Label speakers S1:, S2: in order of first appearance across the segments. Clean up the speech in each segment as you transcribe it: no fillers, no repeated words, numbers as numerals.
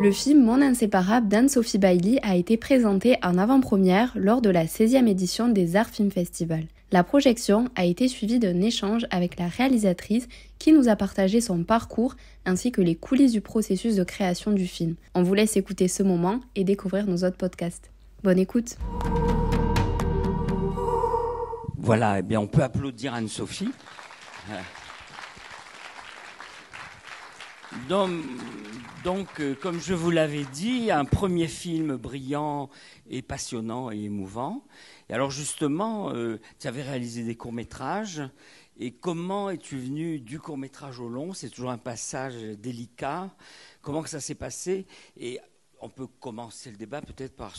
S1: Le film Mon inséparable d'Anne-Sophie Bailly a été présenté en avant-première lors de la 16e édition des Arts Film Festival. La projection a été suivie d'un échange avec la réalisatrice qui nous a partagé son parcours ainsi que les coulisses du processus de création du film. On vous laisse écouter ce moment et découvrir nos autres podcasts. Bonne écoute.
S2: Voilà, eh bien on peut applaudir Anne-Sophie. Donc, comme je vous l'avais dit, un premier film brillant et passionnant et émouvant. Et alors justement, tu avais réalisé des courts-métrages. Et comment es-tu venu du court-métrage au long? C'est toujours un passage délicat. Comment que ça s'est passé? Et on peut commencer le débat peut-être par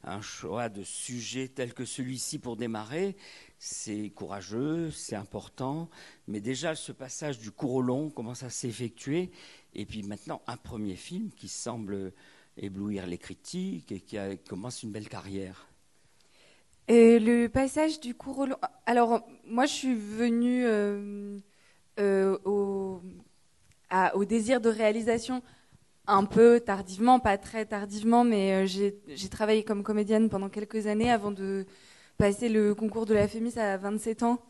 S2: un choix de sujet tel que celui-ci pour démarrer. C'est courageux, c'est important, mais déjà ce passage du court au long, comment ça s'est effectué? Et puis maintenant, un premier film qui semble éblouir les critiques et qui commence une belle carrière.
S3: Le passage du court au long... Alors, moi, je suis venue au désir de réalisation un peu tardivement, pas très tardivement, mais j'ai travaillé comme comédienne pendant quelques années avant de passer le concours de la FEMIS à 27 ans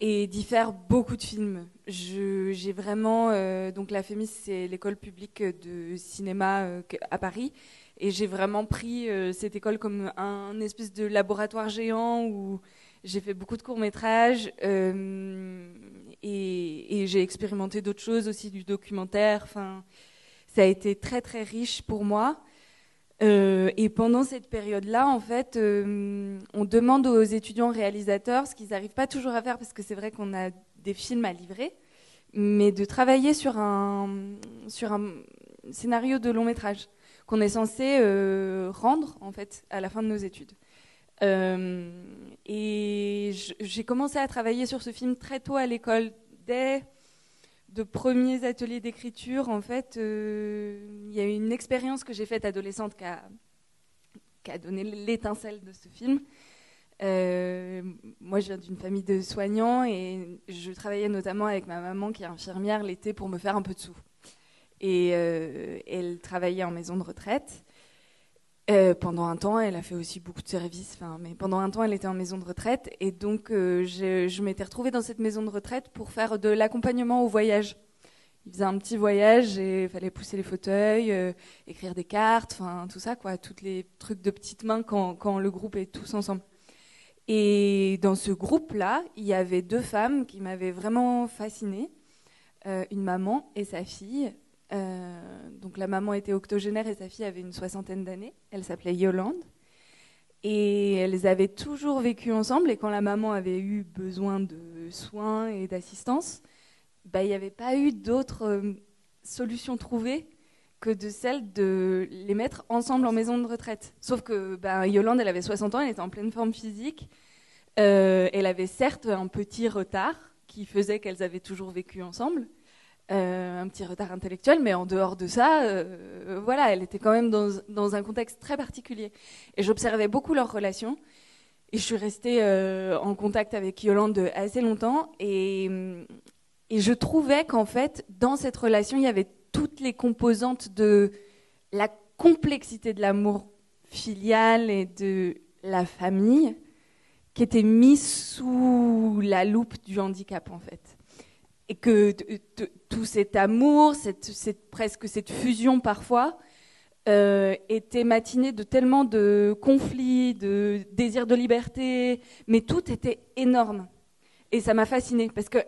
S3: et d'y faire beaucoup de films. J'ai vraiment... donc la FEMIS, c'est l'école publique de cinéma à Paris. Et j'ai vraiment pris cette école comme un espèce de laboratoire géant où j'ai fait beaucoup de courts-métrages et j'ai expérimenté d'autres choses aussi, du documentaire. Enfin, ça a été très très riche pour moi. Et pendant cette période-là, en fait, on demande aux étudiants réalisateurs, ce qu'ils n'arrivent pas toujours à faire parce que c'est vrai qu'on a des films à livrer, mais de travailler sur un scénario de long métrage qu'on est censé rendre en fait à la fin de nos études. Et j'ai commencé à travailler sur ce film très tôt à l'école, dès de premiers ateliers d'écriture. En fait, il y a eu une expérience que j'ai faite adolescente qui a donné l'étincelle de ce film. Moi, je viens d'une famille de soignants et je travaillais notamment avec ma maman qui est infirmière l'été pour me faire un peu de sous. Et elle travaillait en maison de retraite. Pendant un temps, elle a fait aussi beaucoup de services, mais pendant un temps, elle était en maison de retraite. Et donc, je m'étais retrouvée dans cette maison de retraite pour faire de l'accompagnement au voyage. Ils faisaient un petit voyage et il fallait pousser les fauteuils, écrire des cartes, tout ça, quoi, tous les trucs de petites mains quand le groupe est tous ensemble. Et dans ce groupe-là, il y avait deux femmes qui m'avaient vraiment fascinée, une maman et sa fille. Donc la maman était octogénaire et sa fille avait une 60aine d'années. Elle s'appelait Yolande. Et elles avaient toujours vécu ensemble. Et quand la maman avait eu besoin de soins et d'assistance, il n'y avait pas eu d'autre solution trouvée que de celle de les mettre ensemble en maison de retraite. Sauf que Yolande, elle avait 60 ans, elle était en pleine forme physique. Elle avait certes un petit retard qui faisait qu'elles avaient toujours vécu ensemble. Un petit retard intellectuel, mais en dehors de ça, voilà, elle était quand même dans un contexte très particulier. Et j'observais beaucoup leurs relations. Et je suis restée en contact avec Yolande assez longtemps. Et je trouvais qu'en fait, dans cette relation, il y avait toutes les composantes de la complexité de l'amour filial et de la famille qui étaient mises sous la loupe du handicap, en fait. Et que tout cet amour, presque cette fusion parfois, était matiné de tellement de conflits, de désirs de liberté, mais tout était énorme. Et ça m'a fascinée, parce que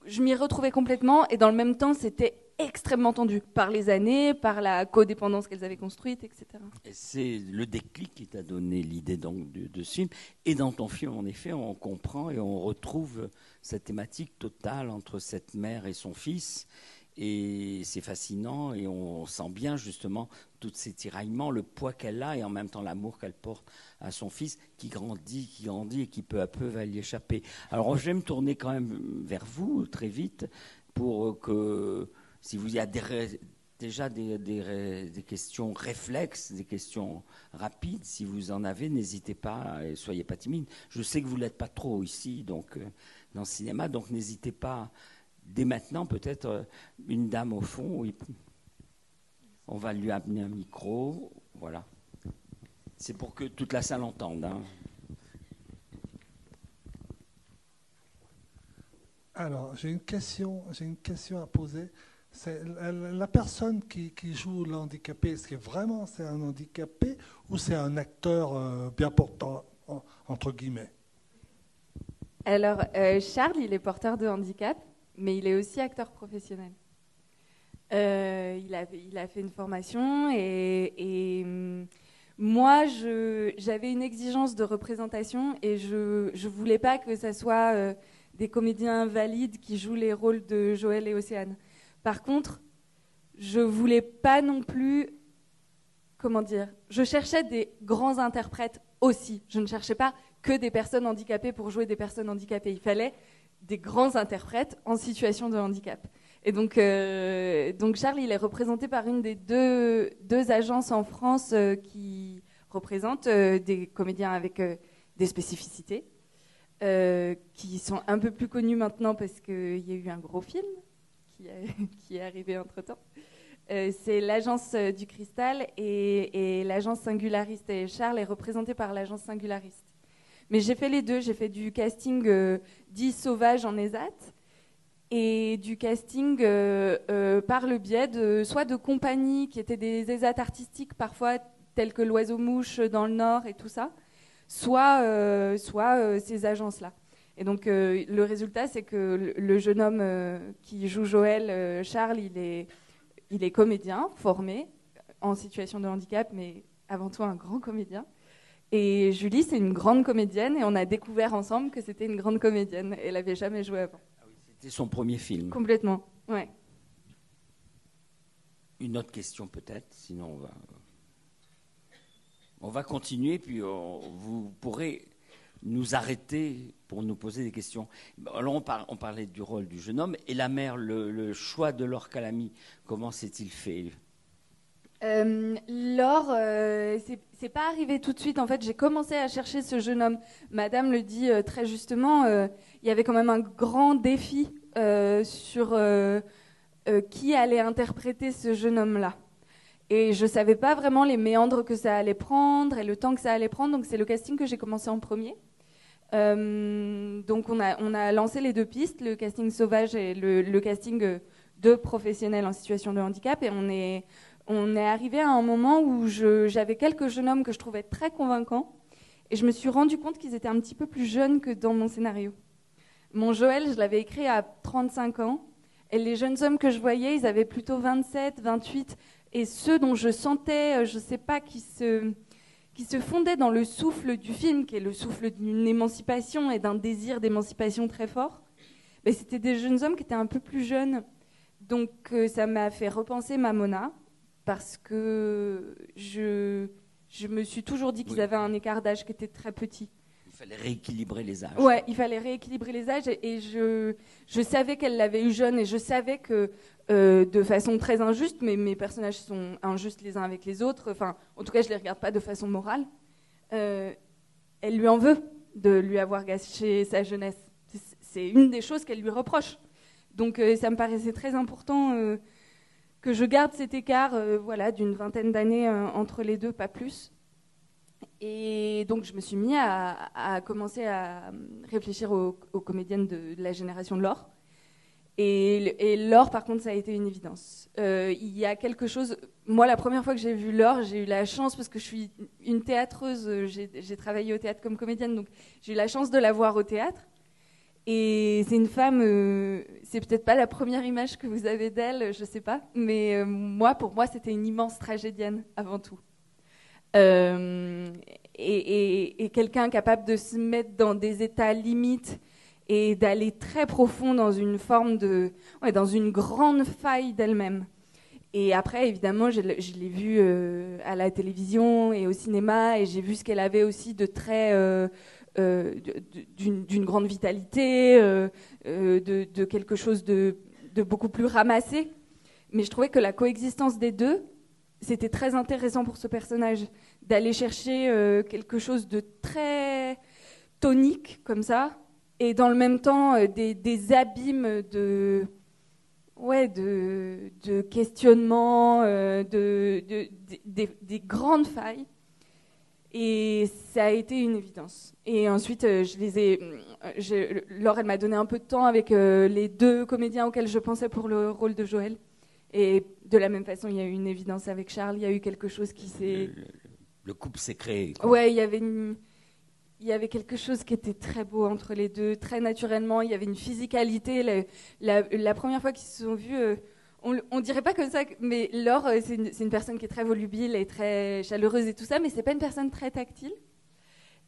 S3: je m'y retrouvais complètement, et dans le même temps, c'était extrêmement tendu, par les années, par la codépendance qu'elles avaient construite, etc.
S2: Et c'est le déclic qui t'a donné l'idée donc de ce film. Et dans ton film, en effet, on comprend et on retrouve cette thématique totale entre cette mère et son fils. Et c'est fascinant et on sent bien justement tous ces tiraillements, le poids qu'elle a et en même temps l'amour qu'elle porte à son fils qui grandit et qui peu à peu va y échapper. Alors je vais me tourner quand même vers vous très vite pour que si vous y a déjà des questions réflexes, des questions rapides, si vous en avez, n'hésitez pas et soyez pas timide. Je sais que vous l'êtes pas trop ici, donc dans le cinéma, donc n'hésitez pas. Dès maintenant, peut-être une dame au fond. Oui. On va lui amener un micro. Voilà. C'est pour que toute la salle entende. Hein.
S4: Alors, j'ai une question à poser. C'est la personne qui joue l'handicapé, est-ce que vraiment c'est un handicapé ou c'est un acteur bien portant, entre guillemets?
S3: Alors, Charles, il est porteur de handicap, mais il est aussi acteur professionnel. Il a fait une formation et moi, j'avais une exigence de représentation et je voulais pas que ça soit des comédiens valides qui jouent les rôles de Joël et Océane. Par contre, je voulais pas non plus, comment dire, je cherchais des grands interprètes aussi. Je ne cherchais pas que des personnes handicapées pour jouer des personnes handicapées. Il fallait des grands interprètes en situation de handicap. Et donc Charles, il est représenté par une des deux agences en France qui représentent des comédiens avec des spécificités, qui sont un peu plus connus maintenant parce qu'il y a eu un gros film qui est arrivé entre-temps. C'est l'agence du Cristal et l'agence Singulariste. Et Charles est représenté par l'agence Singulariste. Mais j'ai fait les deux. J'ai fait du casting dit sauvage en ESAT et du casting par le biais soit de compagnies qui étaient des ESAT artistiques parfois, telles que l'Oiseau-Mouche dans le Nord et tout ça, soit ces agences-là. Et donc le résultat, c'est que le jeune homme qui joue Joël, Charles, il est comédien, formé, en situation de handicap, mais avant tout un grand comédien. Et Julie, c'est une grande comédienne, et on a découvert ensemble que c'était une grande comédienne. Elle n'avait jamais joué avant.
S2: Ah oui, c'était son premier film.
S3: Complètement, ouais.
S2: Une autre question peut-être, sinon on va continuer, puis vous pourrez nous arrêter pour nous poser des questions. Alors on parlait du rôle du jeune homme, et la mère, le choix de Laure Calamy, comment s'est-il fait?
S3: Laure, c'est pas arrivé tout de suite. En fait, j'ai commencé à chercher ce jeune homme. Madame le dit très justement, il y avait quand même un grand défi sur qui allait interpréter ce jeune homme-là. Et je savais pas vraiment les méandres que ça allait prendre et le temps que ça allait prendre. Donc c'est le casting que j'ai commencé en premier. Donc on a lancé les deux pistes, le casting sauvage et le casting de professionnels en situation de handicap. Et on est arrivé à un moment où j'avais quelques jeunes hommes que je trouvais très convaincants. Et je me suis rendu compte qu'ils étaient un petit peu plus jeunes que dans mon scénario. Mon Joël, je l'avais écrit à 35 ans. Et les jeunes hommes que je voyais, ils avaient plutôt 27, 28. Et ceux dont je sentais, je ne sais pas, qui se fondaient dans le souffle du film, qui est le souffle d'une émancipation et d'un désir d'émancipation très fort, ben, c'était des jeunes hommes qui étaient un peu plus jeunes. Donc ça m'a fait repenser Mamona, parce que je me suis toujours dit qu'ils avaient un écart d'âge qui était très petit.
S2: Il fallait rééquilibrer les âges.
S3: Ouais, il fallait rééquilibrer les âges et je savais qu'elle l'avait eu jeune et je savais que de façon très injuste, mais mes personnages sont injustes les uns avec les autres, enfin, en tout cas je les regarde pas de façon morale, elle lui en veut de lui avoir gâché sa jeunesse. C'est une des choses qu'elle lui reproche. Donc ça me paraissait très important que je garde cet écart voilà, d'une vingtaine d'années entre les deux, pas plus. Et donc je me suis mis à commencer à réfléchir aux comédiennes de la génération de Laure. Et Laure, par contre, ça a été une évidence. Il y a quelque chose... Moi, la première fois que j'ai vu Laure, j'ai eu la chance, parce que je suis une théâtreuse, j'ai travaillé au théâtre comme comédienne, donc j'ai eu la chance de la voir au théâtre. Et c'est une femme, c'est peut-être pas la première image que vous avez d'elle, je sais pas, mais pour moi, c'était une immense tragédienne avant tout. Et quelqu'un capable de se mettre dans des états limites et d'aller très profond dans une forme dans une grande faille d'elle-même. Et après, évidemment, je l'ai vue à la télévision et au cinéma, et j'ai vu ce qu'elle avait aussi de très d'une grande vitalité, de quelque chose de beaucoup plus ramassé. Mais je trouvais que la coexistence des deux, c'était très intéressant pour ce personnage, d'aller chercher quelque chose de très tonique, comme ça, et dans le même temps des abîmes de questionnement, des grandes failles. Et ça a été une évidence. Et ensuite, Laure, elle m'a donné un peu de temps avec les 2 comédiens auxquels je pensais pour le rôle de Joël. Et de la même façon, il y a eu une évidence avec Charles. Il y a eu quelque chose qui s'est...
S2: Le couple s'est créé, quoi.
S3: Ouais, il y avait quelque chose qui était très beau entre les deux, très naturellement. Il y avait une physicalité. La première fois qu'ils se sont vus, on dirait pas comme ça, mais Laure, c'est une personne qui est très volubile et très chaleureuse et tout ça, mais c'est pas une personne très tactile.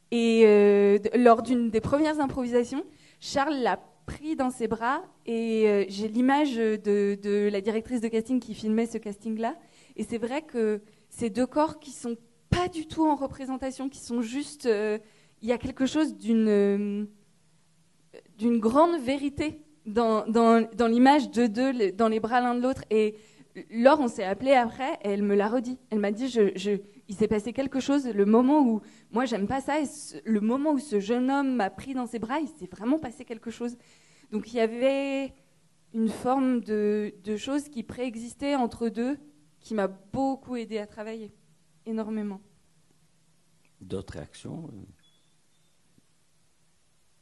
S3: Et lors d'une des premières improvisations, Charles l'a pris dans ses bras et j'ai l'image de la directrice de casting qui filmait ce casting-là. Et c'est vrai que ces 2 corps qui sont pas du tout en représentation, qui sont juste... il y a quelque chose d'une grande vérité dans l'image de 2 dans les bras l'un de l'autre. Et Laure, on s'est appelé après, et elle me l'a redit. Elle m'a dit, il s'est passé quelque chose, le moment où, moi j'aime pas ça, et le moment où ce jeune homme m'a pris dans ses bras, il s'est vraiment passé quelque chose. Donc il y avait une forme de chose qui préexistait entre 2, qui m'a beaucoup aidée à travailler, énormément.
S2: D'autres réactions?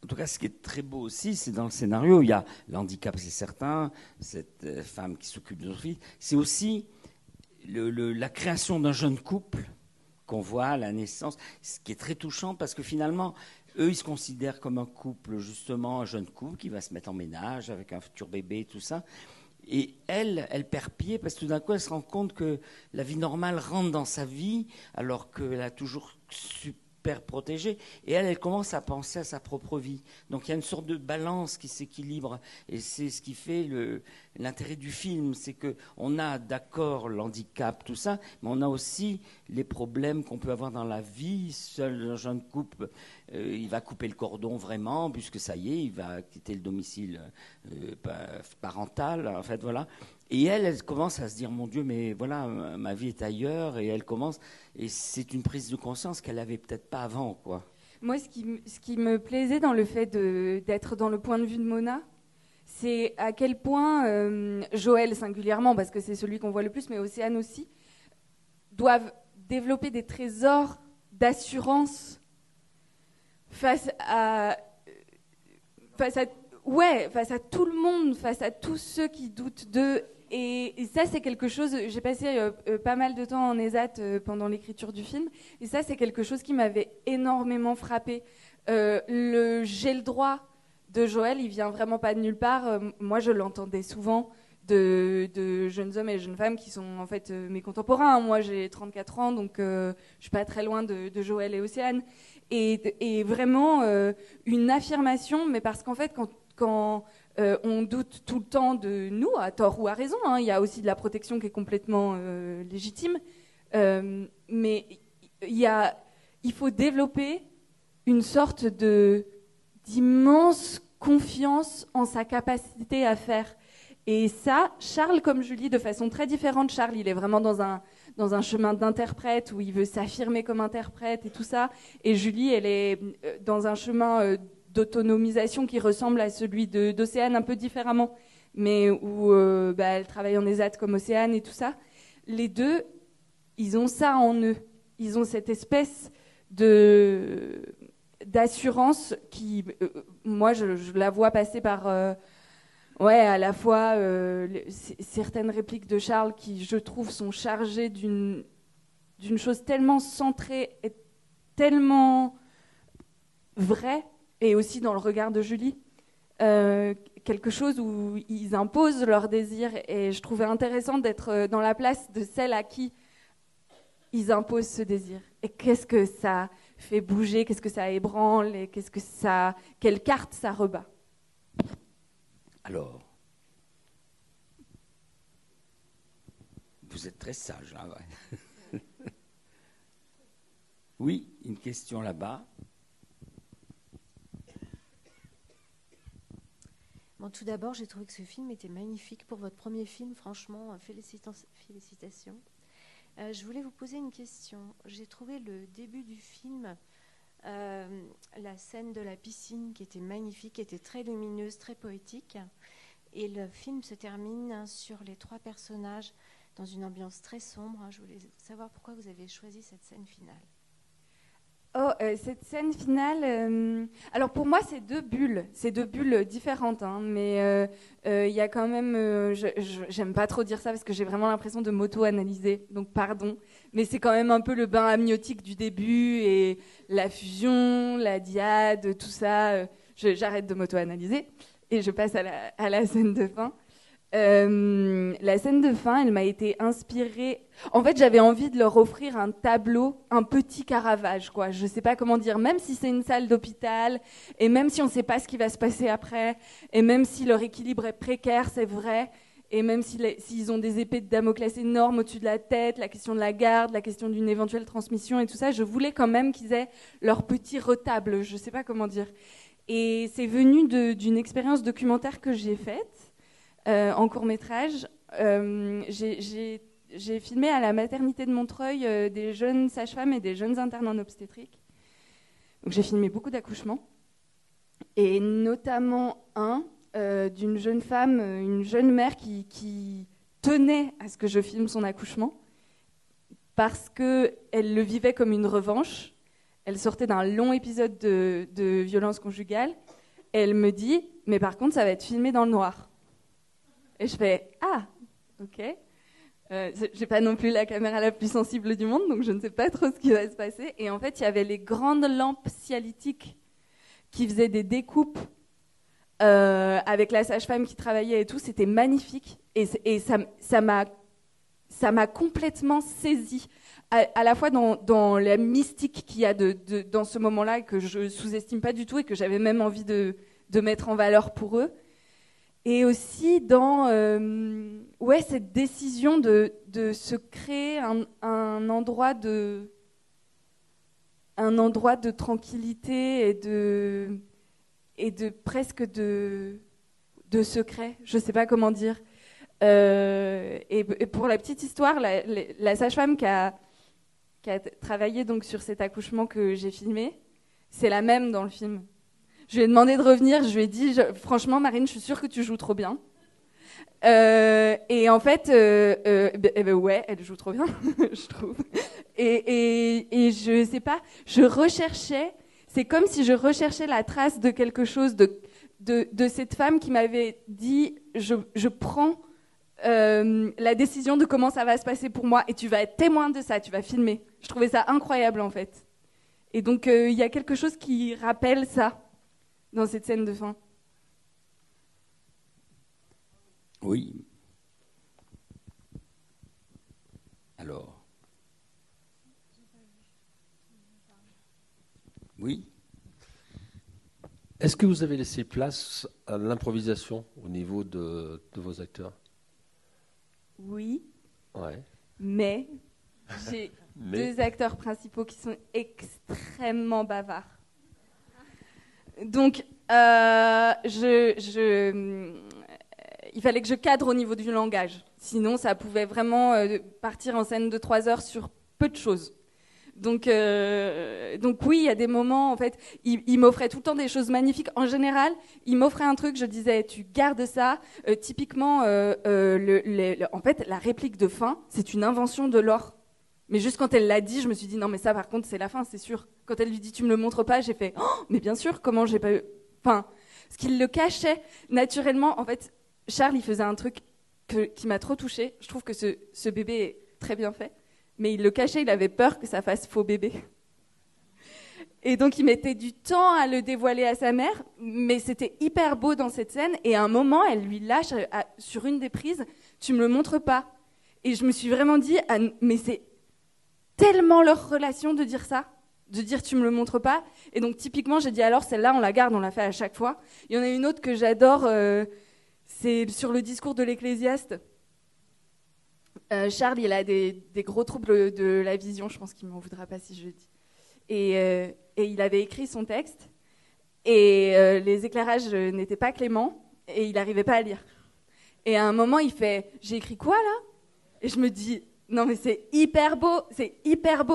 S2: En tout cas, ce qui est très beau aussi, c'est dans le scénario, il y a l'handicap, c'est certain, cette femme qui s'occupe de son fils. C'est aussi la création d'un jeune couple qu'on voit à la naissance, ce qui est très touchant parce que finalement, eux, ils se considèrent comme un couple, justement, un jeune couple qui va se mettre en ménage avec un futur bébé, tout ça. Et elle perd pied parce que tout d'un coup, elle se rend compte que la vie normale rentre dans sa vie alors qu'elle a toujours super protégée. Et elle commence à penser à sa propre vie. Donc il y a une sorte de balance qui s'équilibre. Et c'est ce qui fait l'intérêt du film. C'est qu'on a d'accord l'handicap, tout ça, mais on a aussi les problèmes qu'on peut avoir dans la vie. Seul un jeune couple, il va couper le cordon vraiment, puisque ça y est, il va quitter le domicile parental. En fait, voilà. Et elle commence à se dire, mon Dieu, mais voilà, ma vie est ailleurs. Et elle commence, et c'est une prise de conscience qu'elle n'avait peut-être pas avant, quoi.
S3: Moi, ce qui me plaisait dans le fait d'être dans le point de vue de Mona, c'est à quel point Joël singulièrement, parce que c'est celui qu'on voit le plus, mais Océane aussi, doivent développer des trésors d'assurance face à tout le monde, face à tous ceux qui doutent d'eux. Et ça, c'est quelque chose... J'ai passé pas mal de temps en ESAT pendant l'écriture du film. Et ça, c'est quelque chose qui m'avait énormément frappée. J'ai le droit de Joël, il vient vraiment pas de nulle part. Moi, je l'entendais souvent de jeunes hommes et jeunes femmes qui sont en fait mes contemporains. Moi, j'ai 34 ans, donc je suis pas très loin de Joël et Océane. Et vraiment une affirmation, mais parce qu'en fait, quand on doute tout le temps de nous, à tort ou à raison, hein, il y a aussi de la protection qui est complètement légitime, mais il faut développer une sorte d'immense confiance en sa capacité à faire. Et ça, Charles comme Julie, de façon très différente. Charles, il est vraiment dans un chemin d'interprète où il veut s'affirmer comme interprète et tout ça. Et Julie, elle est dans un chemin d'autonomisation qui ressemble à celui d'Océane un peu différemment, mais où elle travaille en ESAT comme Océane et tout ça. Les 2, ils ont ça en eux. Ils ont cette espèce d'assurance qui, moi, je la vois passer par... à la fois certaines répliques de Charles qui, je trouve, sont chargées d'une chose tellement centrée et tellement vraie, et aussi dans le regard de Julie, quelque chose où ils imposent leur désir. Et je trouvais intéressant d'être dans la place de celle à qui ils imposent ce désir. Et qu'est-ce que ça fait bouger, qu'est-ce que ça ébranle, et quelle carte ça rebat.
S2: Alors, vous êtes très sage, hein, ouais. Oui, une question là-bas.
S5: Bon, tout d'abord, j'ai trouvé que ce film était magnifique pour votre premier film. Franchement, félicitations. Je voulais vous poser une question. J'ai trouvé le début du film, la scène de la piscine qui était magnifique, qui était très lumineuse, très poétique. Et le film se termine sur les 3 personnages dans une ambiance très sombre. Je voulais savoir pourquoi vous avez choisi cette scène finale.
S3: Cette scène finale, alors pour moi c'est 2 bulles différentes, hein, mais il y a quand même, j'aime pas trop dire ça parce que j'ai vraiment l'impression de m'auto-analyser, donc pardon, mais c'est quand même un peu le bain amniotique du début et la fusion, la dyade, tout ça, j'arrête de m'auto-analyser et je passe à la scène de fin. La scène de fin, elle m'a été inspirée. En fait, j'avais envie de leur offrir un tableau, un petit Caravage, quoi. Je sais pas comment dire, même si c'est une salle d'hôpital, et même si on sait pas ce qui va se passer après, et même si leur équilibre est précaire, c'est vrai, et même s'ils ont des épées de Damoclès énormes au-dessus de la tête, la question de la garde, la question d'une éventuelle transmission et tout ça, je voulais quand même qu'ils aient leur petit retable, je sais pas comment dire. Et c'est venu d'une expérience documentaire que j'ai faite. En court-métrage, j'ai filmé à la maternité de Montreuil des jeunes sages-femmes et des jeunes internes en obstétrique. Donc j'ai filmé beaucoup d'accouchements, et notamment d'une jeune femme, une jeune mère qui tenait à ce que je filme son accouchement parce qu'elle le vivait comme une revanche. Elle sortait d'un long épisode de violence conjugale. Et elle me dit « Mais par contre, ça va être filmé dans le noir ». Et je fais « Ah, ok ». J'ai pas non plus la caméra la plus sensible du monde, donc je ne sais pas trop ce qui va se passer. Et en fait, il y avait les grandes lampes cialytiques qui faisaient des découpes avec la sage-femme qui travaillait et tout. C'était magnifique. Et ça m'a complètement saisie. À la fois dans la mystique qu'il y a dans ce moment-là, et que je sous-estime pas du tout, et que j'avais même envie de mettre en valeur pour eux. Et aussi dans cette décision de se créer un endroit de tranquillité et de presque de secret. Je ne sais pas comment dire. Et pour la petite histoire, la sage-femme qui a travaillé donc sur cet accouchement que j'ai filmé, c'est la même dans le film. Je lui ai demandé de revenir, je lui ai dit, franchement Marine, je suis sûre que tu joues trop bien. Et en fait, ouais, elle joue trop bien, je trouve. Et je sais pas, je recherchais, c'est comme si je recherchais la trace de quelque chose, de cette femme qui m'avait dit, je prends la décision de comment ça va se passer pour moi, et tu vas être témoin de ça, tu vas filmer. Je trouvais ça incroyable en fait. Et donc il y a quelque chose qui rappelle ça dans cette scène de fin.
S2: Oui. Alors. Oui.
S6: Est-ce que vous avez laissé place à l'improvisation au niveau de vos acteurs?
S3: Oui.
S6: Ouais.
S3: Mais j'ai 2 acteurs principaux qui sont extrêmement bavards. Donc, il fallait que je cadre au niveau du langage. Sinon, ça pouvait vraiment partir en scène de 3 heures sur peu de choses. Donc oui, il y a des moments, en fait, il m'offrait tout le temps des choses magnifiques. En général, il m'offrait un truc, je disais, tu gardes ça. Typiquement, en fait, la réplique de fin, c'est une invention de Laure. Mais juste quand elle l'a dit, je me suis dit, non, mais ça, par contre, c'est la fin, c'est sûr. Quand elle lui dit, tu me le montres pas, j'ai fait, oh, mais bien sûr, comment j'ai pas eu... Enfin, ce qu'il le cachait naturellement. En fait, Charles, il faisait un truc qui m'a trop touchée. Je trouve que ce bébé est très bien fait. Mais il le cachait, il avait peur que ça fasse faux bébé. Et donc, il mettait du temps à le dévoiler à sa mère, mais c'était hyper beau dans cette scène. Et à un moment, elle lui lâche sur une des prises, tu me le montres pas. Et je me suis vraiment dit, mais c'est tellement leur relation de dire ça, de dire tu me le montres pas. Et donc, typiquement, j'ai dit, alors celle-là, on la garde, on la fait à chaque fois. Il y en a une autre que j'adore, c'est sur le discours de l'Ecclésiaste. Charles, il a des gros troubles de la vision, je pense qu'il ne m'en voudra pas si je le dis. Et il avait écrit son texte, et les éclairages n'étaient pas cléments, et il n'arrivait pas à lire. Et à un moment, il fait « J'ai écrit quoi, là ?» Et je me dis « Non, mais c'est hyper beau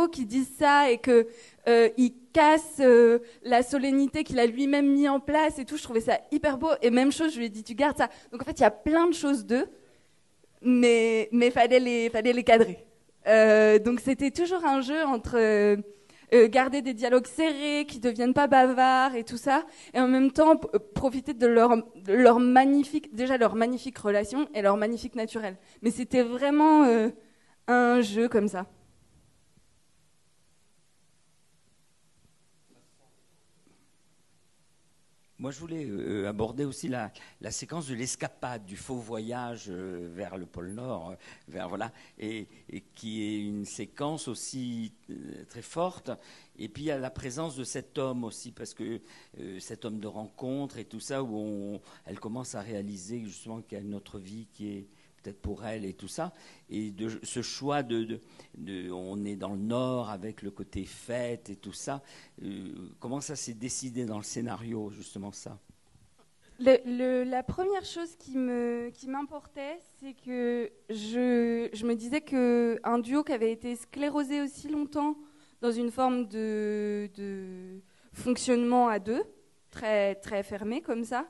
S3: qu'ils disent ça, et que il casse la solennité qu'il a lui-même mis en place et tout. Je trouvais ça hyper beau. Et même chose, je lui ai dit, tu gardes ça. Donc en fait, il y a plein de choses d'eux, mais fallait les cadrer. Donc c'était toujours un jeu entre garder des dialogues serrés, qui deviennent pas bavards et tout ça, et en même temps profiter de leur magnifique relation et leur magnifique naturel. Mais c'était vraiment un jeu comme ça.
S2: Moi, je voulais aborder aussi la séquence de l'escapade, du faux voyage vers le pôle Nord, voilà, et qui est une séquence aussi très forte. Et puis, il y a la présence de cet homme aussi, parce que cet homme de rencontre et tout ça, où elle commence à réaliser justement qu'il y a une autre vie qui est peut-être pour elle et tout ça. Et de ce choix on est dans le Nord avec le côté fête et tout ça. Comment ça s'est décidé dans le scénario, justement, ça?
S3: La première chose qui m'importait, c'est que je me disais qu'un duo qui avait été sclérosé aussi longtemps dans une forme de fonctionnement à deux, très, très fermé comme ça,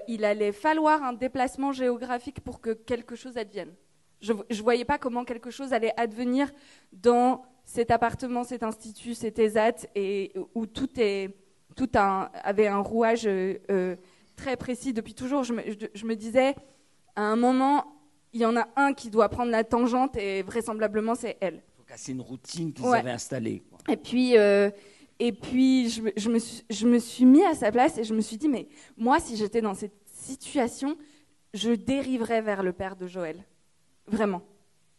S3: il allait falloir un déplacement géographique pour que quelque chose advienne. Je ne voyais pas comment quelque chose allait advenir dans cet appartement, cet institut, cet ESAT, et où tout avait un rouage très précis depuis toujours. Je me disais, à un moment, il y en a un qui doit prendre la tangente, et vraisemblablement, c'est elle.
S2: Il faut casser une routine qu'ils avaient installée, quoi.
S3: Et puis je me suis mis à sa place et je me suis dit, mais moi, si j'étais dans cette situation, je dériverais vers le père de Joël. Vraiment.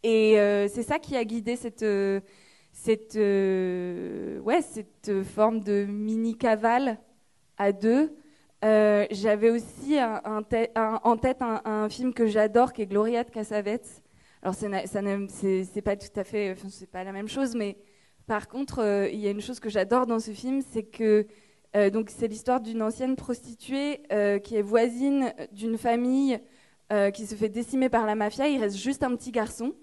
S3: Et c'est ça qui a guidé cette forme de mini-cavale à deux. J'avais aussi en tête un film que j'adore, qui est Gloria de Cassavetes. Alors, c'est pas tout à fait, c'est pas la même chose, mais par contre, il y a une chose que j'adore dans ce film, c'est que donc c'est l'histoire d'une ancienne prostituée qui est voisine d'une famille qui se fait décimer par la mafia. Il reste juste un petit garçon.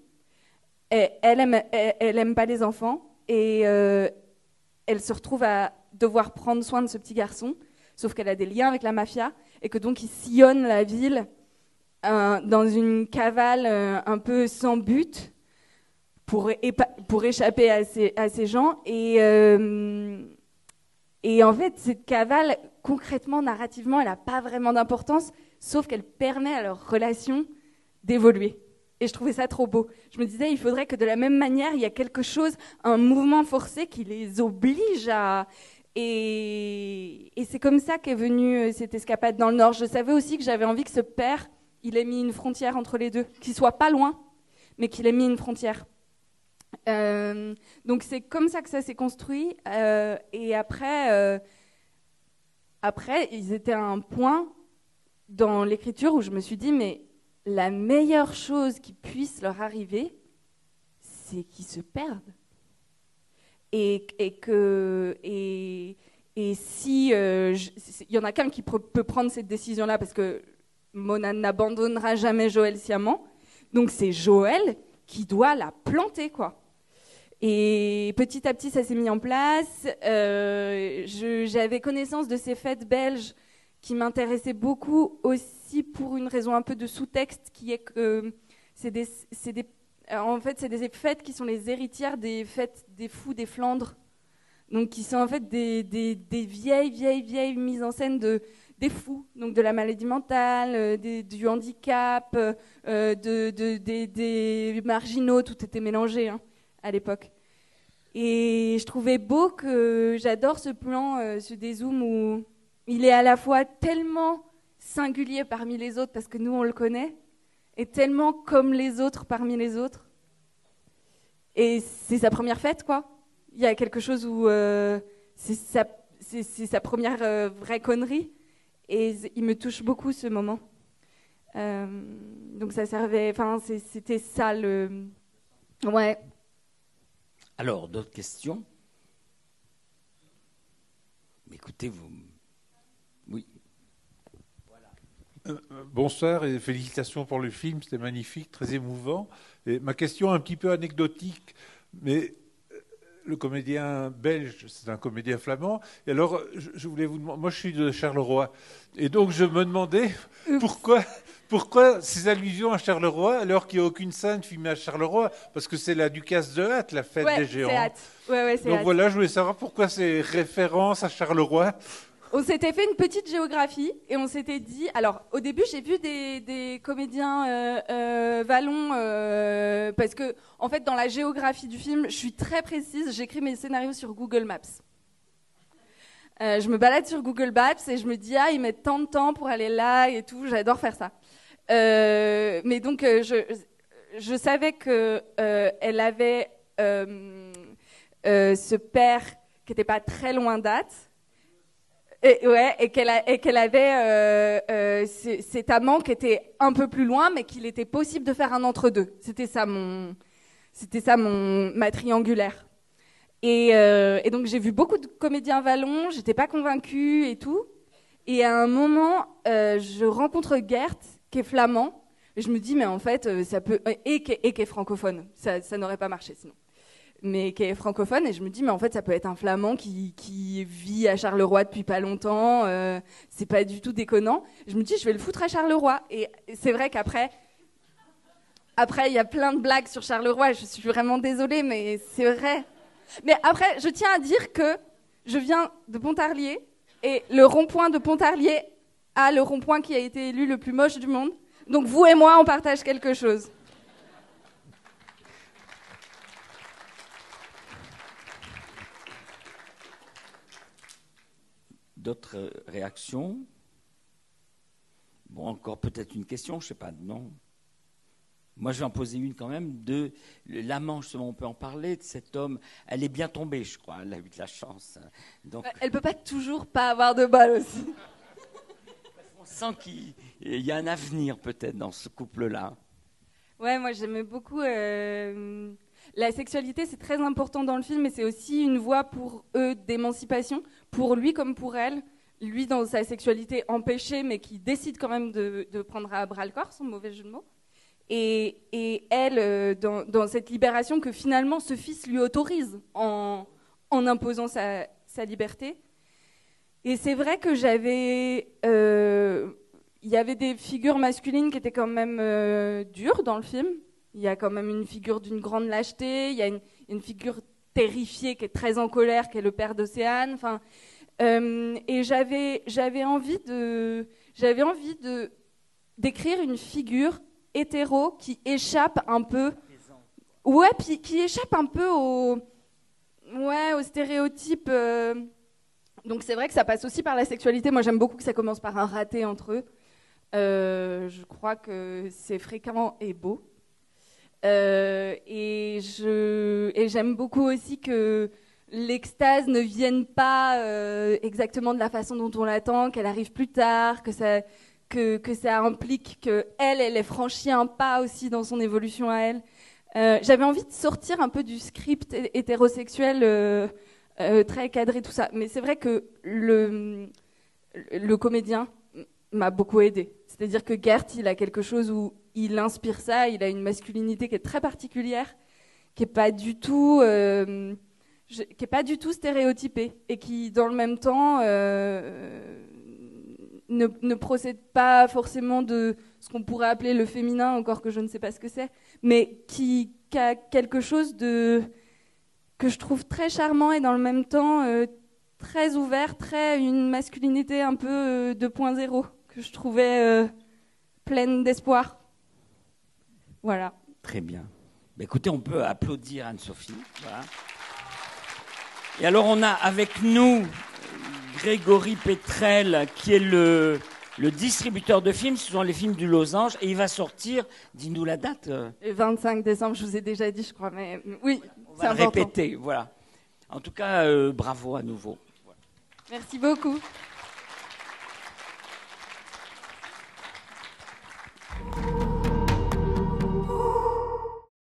S3: Et elle aime pas les enfants et elle se retrouve à devoir prendre soin de ce petit garçon, sauf qu'elle a des liens avec la mafia et que donc il sillonne la ville dans une cavale un peu sans but pour échapper à ces gens. Et en fait, cette cavale, concrètement, narrativement, elle n'a pas vraiment d'importance, sauf qu'elle permet à leur relation d'évoluer. Et je trouvais ça trop beau. Je me disais, il faudrait que de la même manière, il y a quelque chose, un mouvement forcé qui les oblige à... Et c'est comme ça qu'est venue cette escapade dans le Nord. Je savais aussi que j'avais envie que ce père, il ait mis une frontière entre les deux, qu'il soit pas loin, mais qu'il ait mis une frontière. Donc c'est comme ça que ça s'est construit. Et après, ils étaient à un point dans l'écriture où je me suis dit, mais la meilleure chose qui puisse leur arriver, c'est qu'ils se perdent. Et si il y en a qu'un qui peut prendre cette décision-là, parce que Mona n'abandonnera jamais Joël sciemment, donc c'est Joël qui doit la planter, quoi. Et petit à petit, ça s'est mis en place. J'avais connaissance de ces fêtes belges qui m'intéressaient beaucoup aussi pour une raison un peu de sous-texte, qui est que c'est des fêtes qui sont les héritières des fêtes des fous des Flandres. Donc qui sont en fait des vieilles mises en scène des fous, donc de la maladie mentale, du handicap, des marginaux, tout était mélangé à l'époque. Et je trouvais beau que j'adore ce plan, ce dézoom où il est à la fois tellement singulier parmi les autres parce que nous on le connaît, et tellement comme les autres parmi les autres. Et c'est sa première fête, quoi. Il y a quelque chose où c'est sa première vraie connerie. Et il me touche beaucoup ce moment. Donc ça servait... Enfin, c'était ça le... Ouais.
S2: Alors, d'autres questions? Écoutez, vous... Oui.
S7: Voilà. Bonsoir et félicitations pour le film, c'était magnifique, très émouvant. Et ma question est un petit peu anecdotique, mais le comédien belge, c'est un comédien flamand. Et alors, je voulais vous demander, moi je suis de Charleroi, et donc je me demandais pourquoi ces allusions à Charleroi alors qu'il n'y a aucune scène filmée à Charleroi, parce que c'est la Ducasse de Hâte, la fête des géants.
S3: C'est Hâte. Ouais, c'est
S7: donc
S3: Hâte.
S7: voilà, je voulais savoir pourquoi ces références à Charleroi.
S3: On s'était fait une petite géographie et on s'était dit... Alors, au début, j'ai vu des comédiens wallons parce que, en fait, dans la géographie du film, je suis très précise. J'écris mes scénarios sur Google Maps. Je me balade sur Google Maps et je me dis, ils mettent tant de temps pour aller là et tout. J'adore faire ça. Mais donc, je savais qu'elle avait ce père qui n'était pas très loin d'Ath. Et qu'elle avait cet amant qui était un peu plus loin, mais qu'il était possible de faire un entre-deux. C'était ça ma triangulaire. Et donc j'ai vu beaucoup de comédiens wallons, j'étais pas convaincue et tout. Et à un moment, je rencontre Gert, qui est flamand, et je me dis mais en fait ça peut et qui est francophone, ça n'aurait pas marché sinon. Mais qui est francophone, et je me dis mais en fait ça peut être un flamand qui vit à Charleroi depuis pas longtemps, c'est pas du tout déconnant. Je me dis je vais le foutre à Charleroi, et c'est vrai qu'après il y a plein de blagues sur Charleroi, je suis vraiment désolée mais c'est vrai. Mais après je tiens à dire que je viens de Pontarlier, et le rond-point de Pontarlier a le rond-point qui a été élu le plus moche du monde, donc vous et moi on partage quelque chose.
S2: D'autres réactions? Bon, encore peut-être une question, je ne sais pas, non? Moi, je vais en poser une quand même. De l'amant, justement, on peut en parler de cet homme. Elle est bien tombée, je crois. Elle a eu de la chance. Donc...
S3: Elle ne peut pas toujours pas avoir de balle aussi.
S2: On sent qu'il y a un avenir peut-être dans ce couple-là.
S3: Ouais, moi j'aimais beaucoup... La sexualité, c'est très important dans le film, et c'est aussi une voie pour eux d'émancipation, pour lui comme pour elle. Lui dans sa sexualité empêchée, mais qui décide quand même de prendre à bras le corps, son mauvais jeu de mots. Et elle, dans cette libération que finalement ce fils lui autorise en imposant sa liberté. Et c'est vrai que il y avait des figures masculines qui étaient quand même dures dans le film. Il y a quand même une figure d'une grande lâcheté, il y a une figure terrifiée qui est très en colère, qui est le père d'Océane. Enfin, et j'avais envie d'écrire une figure hétéro qui échappe un peu, puis qui échappe un peu aux stéréotypes. Donc c'est vrai que ça passe aussi par la sexualité. Moi j'aime beaucoup que ça commence par un raté entre eux. Je crois que c'est fréquent et beau. Et j'aime beaucoup aussi que l'extase ne vienne pas exactement de la façon dont on l'attend, qu'elle arrive plus tard, que ça implique qu'elle ait franchi un pas aussi dans son évolution à elle. J'avais envie de sortir un peu du script hétérosexuel très cadré, tout ça. Mais c'est vrai que le comédien m'a beaucoup aidée. C'est-à-dire que Gert, il a quelque chose où il inspire ça, il a une masculinité qui est très particulière, qui n'est pas du tout stéréotypée, et qui, dans le même temps, ne procède pas forcément de ce qu'on pourrait appeler le féminin, encore que je ne sais pas ce que c'est, mais qui a quelque chose que je trouve très charmant, et dans le même temps très ouvert, une masculinité un peu 2.0, que je trouvais pleine d'espoir. Voilà.
S2: Très bien. Écoutez, on peut applaudir Anne-Sophie. Voilà. Et alors, on a avec nous Grégory Petrel, qui est le distributeur de films. Ce sont les films du Losange. Et il va sortir, dis-nous la date.
S3: Le 25 décembre, je vous ai déjà dit, je crois. Mais oui,
S2: on va le répéter. Voilà. En tout cas, bravo à nouveau. Voilà.
S3: Merci beaucoup.